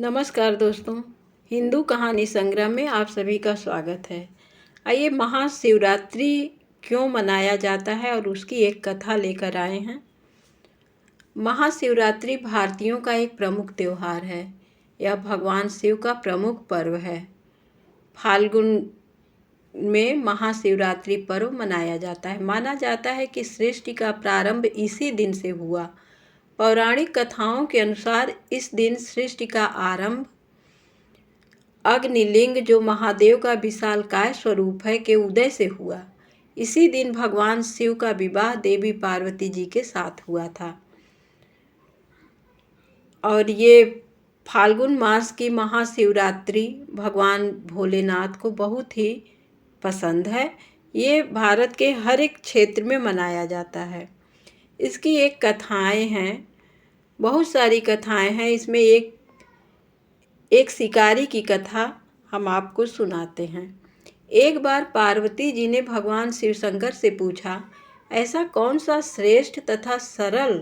नमस्कार दोस्तों, हिंदू कहानी संग्रह में आप सभी का स्वागत है। आइए महाशिवरात्रि क्यों मनाया जाता है और उसकी एक कथा लेकर आए हैं। महाशिवरात्रि भारतीयों का एक प्रमुख त्यौहार है। यह भगवान शिव का प्रमुख पर्व है। फाल्गुन में महाशिवरात्रि पर्व मनाया जाता है। माना जाता है कि सृष्टि का प्रारंभ इसी दिन से हुआ। पौराणिक कथाओं के अनुसार इस दिन सृष्टि का आरंभ अग्निलिंग, जो महादेव का विशालकाय स्वरूप है, के उदय से हुआ। इसी दिन भगवान शिव का विवाह देवी पार्वती जी के साथ हुआ था। और ये फाल्गुन मास की महाशिवरात्रि भगवान भोलेनाथ को बहुत ही पसंद है। ये भारत के हर एक क्षेत्र में मनाया जाता है। इसकी एक कथाएं हैं, बहुत सारी कथाएं हैं। इसमें एक शिकारी की कथा हम आपको सुनाते हैं। एक बार पार्वती जी ने भगवान शिव शंकर से पूछा, ऐसा कौन सा श्रेष्ठ तथा सरल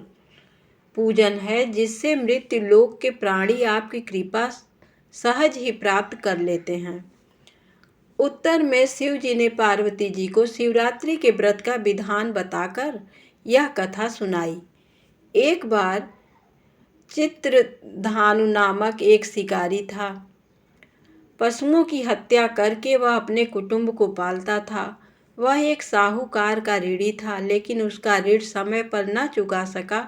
पूजन है जिससे मृत्यु लोक के प्राणी आपकी कृपा सहज ही प्राप्त कर लेते हैं। उत्तर में शिव जी ने पार्वती जी को शिवरात्रि के व्रत का विधान बताकर यह कथा सुनाई। एक बार चित्रधानु नामक एक शिकारी था। पशुओं की हत्या करके वह अपने कुटुंब को पालता था। वह एक साहूकार का ऋणी था, लेकिन उसका ऋण समय पर न चुका सका।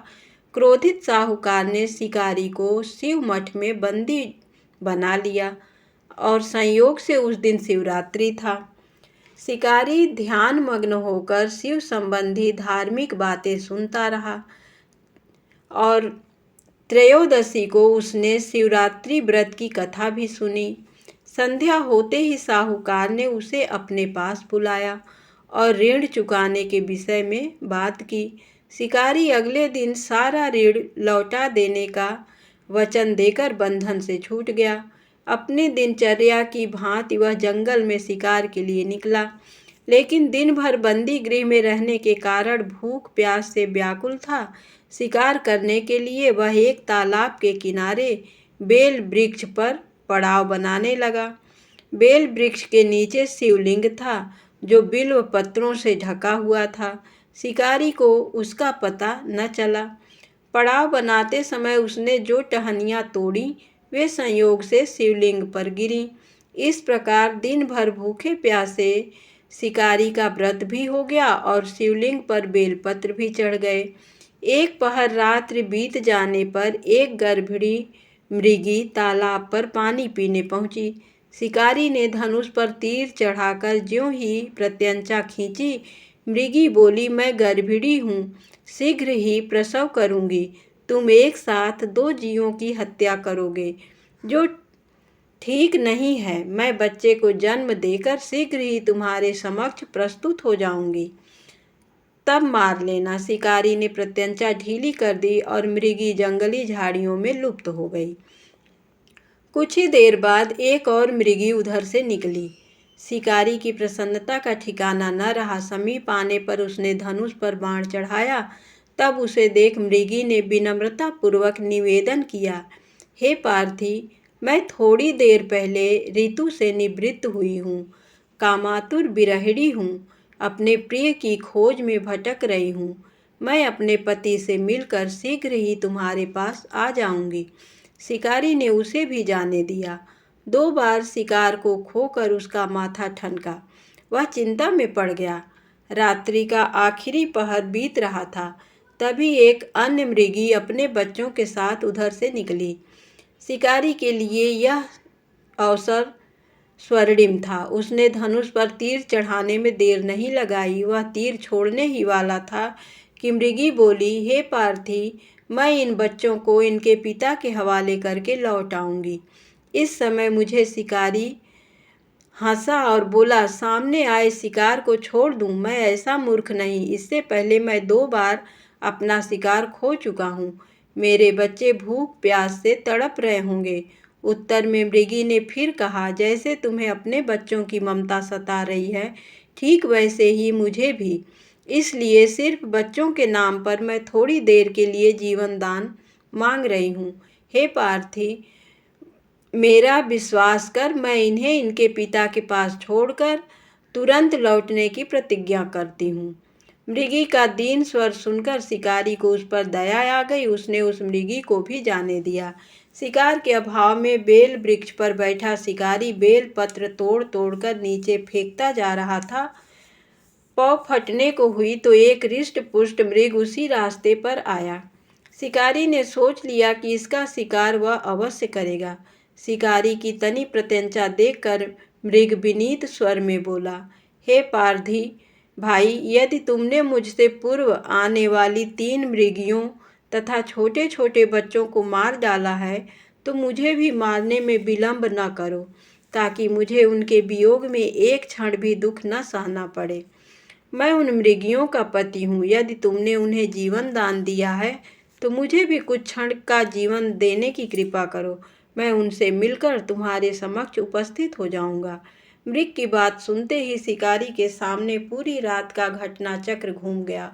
क्रोधित साहूकार ने शिकारी को शिव मठ में बंदी बना लिया और संयोग से उस दिन शिवरात्रि था। शिकारी ध्यान मग्न होकर शिव संबंधी धार्मिक बातें सुनता रहा और त्रयोदशी को उसने शिवरात्रि व्रत की कथा भी सुनी। संध्या होते ही साहूकार ने उसे अपने पास बुलाया और ऋण चुकाने के विषय में बात की। शिकारी अगले दिन सारा ऋण लौटा देने का वचन देकर बंधन से छूट गया। अपनी दिनचर्या की भांति वह जंगल में शिकार के लिए निकला, लेकिन दिन भर बंदी गृह में रहने के कारण भूख प्यास से व्याकुल था। शिकार करने के लिए वह एक तालाब के किनारे बेल वृक्ष पर पड़ाव बनाने लगा। बेल वृक्ष के नीचे शिवलिंग था, जो बिल्व पत्रों से ढका हुआ था। शिकारी को उसका पता न चला। पड़ाव बनाते समय उसने जो टहनियाँ तोड़ी वे संयोग से शिवलिंग पर गिरी। इस प्रकार दिन भर भूखे प्यासे शिकारी का व्रत भी हो गया और शिवलिंग पर बेलपत्र भी चढ़ गए। एक पहर रात्रि बीत जाने पर एक गर्भिणी मृगी तालाब पर पानी पीने पहुंची। शिकारी ने धनुष पर तीर चढ़ाकर ज्यों ही प्रत्यंचा खींची, मृगी बोली, मैं गर्भिणी हूँ, शीघ्र ही प्रसव करूँगी। तुम एक साथ दो जीवों की हत्या करोगे, जो ठीक नहीं है। मैं बच्चे को जन्म देकर शीघ्र ही तुम्हारे समक्ष प्रस्तुत हो जाऊंगी, तब मार लेना। शिकारी ने प्रत्यंचा ढीली कर दी और मृगी जंगली झाड़ियों में लुप्त हो गई। कुछ ही देर बाद एक और मृगी उधर से निकली। शिकारी की प्रसन्नता का ठिकाना न रहा। समीप आने पर उसने धनुष पर बाण चढ़ाया। तब उसे देख मृगी ने विनम्रता पूर्वक निवेदन किया, हे पार्थी, मैं थोड़ी देर पहले ऋतु से निवृत्त हुई हूँ, कामातुर विरहिणी हूँ, अपने प्रिय की खोज में भटक रही हूँ। मैं अपने पति से मिलकर शीघ्र ही तुम्हारे पास आ जाऊंगी। शिकारी ने उसे भी जाने दिया। 2 बार शिकार को खोकर उसका माथा ठनका। वह चिंता में पड़ गया। रात्रि का आखिरी पहर बीत रहा था। तभी एक अन्य मृगी अपने बच्चों के साथ उधर से निकली। शिकारी के लिए यह अवसर स्वर्णिम था। उसने धनुष पर तीर चढ़ाने में देर नहीं लगाई। वह तीर छोड़ने ही वाला था कि मृगी बोली, हे पार्थी, मैं इन बच्चों को इनके पिता के हवाले करके लौट आऊंगी। इस समय मुझे शिकारी हंसा और बोला, सामने आए शिकार को छोड़ दूं? मैं ऐसा मूर्ख नहीं। इससे पहले मैं 2 बार अपना शिकार खो चुका हूँ। मेरे बच्चे भूख प्यास से तड़प रहे होंगे। उत्तर में मृगी ने फिर कहा, जैसे तुम्हें अपने बच्चों की ममता सता रही है, ठीक वैसे ही मुझे भी। इसलिए सिर्फ बच्चों के नाम पर मैं थोड़ी देर के लिए जीवन दान मांग रही हूँ। हे पार्थी, मेरा विश्वास कर, मैं इन्हें इनके पिता के पास छोड़कर तुरंत लौटने की प्रतिज्ञा करती हूँ। मृगी का दीन स्वर सुनकर शिकारी को उस पर दया आ गई। उसने उस मृगी को भी जाने दिया। शिकार के अभाव में बेल वृक्ष पर बैठा शिकारी बेल पत्र तोड़ तोड़कर नीचे फेंकता जा रहा था। पौ फटने को हुई तो एक रिष्ट पुष्ट मृग उसी रास्ते पर आया। शिकारी ने सोच लिया कि इसका शिकार वह अवश्य करेगा। शिकारी की तनी प्रत्यंचा देखकर मृग विनीत स्वर में बोला, हे पारधी भाई, यदि तुमने मुझसे पूर्व आने वाली 3 मृगियों तथा छोटे छोटे बच्चों को मार डाला है तो मुझे भी मारने में विलंब न करो, ताकि मुझे उनके वियोग में एक क्षण भी दुख न सहना पड़े। मैं उन मृगियों का पति हूँ। यदि तुमने उन्हें जीवन दान दिया है तो मुझे भी कुछ क्षण का जीवन देने की कृपा करो। मैं उनसे मिलकर तुम्हारे समक्ष उपस्थित हो जाऊंगा। मृग की बात सुनते ही शिकारी के सामने पूरी रात का घटना चक्र घूम गया।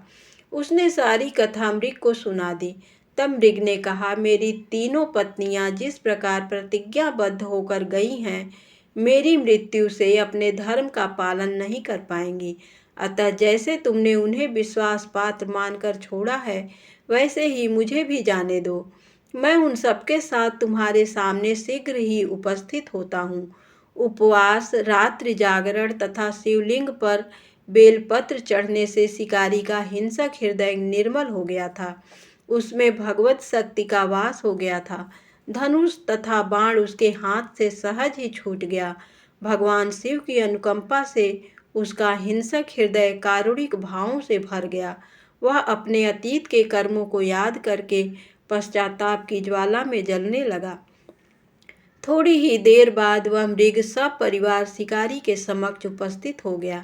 उसने सारी कथा मृग को सुना दी। तब मृग ने कहा, मेरी तीनों पत्नियां जिस प्रकार प्रतिज्ञाबद्ध होकर गई हैं, मेरी मृत्यु से अपने धर्म का पालन नहीं कर पाएंगी। अतः जैसे तुमने उन्हें विश्वास पात्र मानकर छोड़ा है, वैसे ही मुझे भी जाने दो। मैं उन सबके साथ तुम्हारे सामने शीघ्र ही उपस्थित होता हूँ। उपवास, रात्रि जागरण तथा शिवलिंग पर बेलपत्र चढ़ने से शिकारी का हिंसक हृदय निर्मल हो गया था। उसमें भगवत शक्ति का वास हो गया था। धनुष तथा बाण उसके हाथ से सहज ही छूट गया। भगवान शिव की अनुकंपा से उसका हिंसक हृदय कारुणिक भावों से भर गया। वह अपने अतीत के कर्मों को याद करके पश्चाताप की ज्वाला में जलने लगा। थोड़ी ही देर बाद वह मृग सब परिवार शिकारी के समक्ष उपस्थित हो गया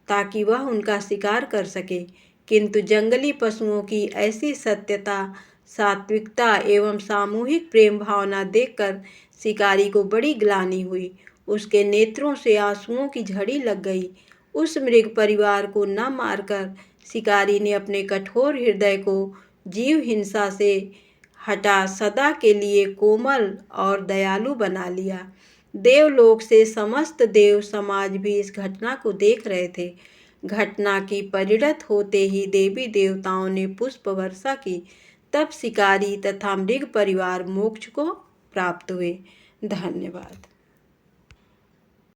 ताकि वह उनका शिकार कर सके। किंतु जंगली पशुओं की ऐसी सत्यता, सात्विकता एवं सामूहिक प्रेम भावना देखकर शिकारी को बड़ी ग्लानि हुई। उसके नेत्रों से आंसुओं की झड़ी लग गई। उस मृग परिवार को न मारकर शिकारी ने अपने कठोर हृदय को जीव हिंसा से हटा सदा के लिए कोमल और दयालु बना लिया। देवलोक से समस्त देव समाज भी इस घटना को देख रहे थे। घटना की परिणत होते ही देवी देवताओं ने पुष्प वर्षा की। तब शिकारी तथा मृग परिवार मोक्ष को प्राप्त हुए। धन्यवाद।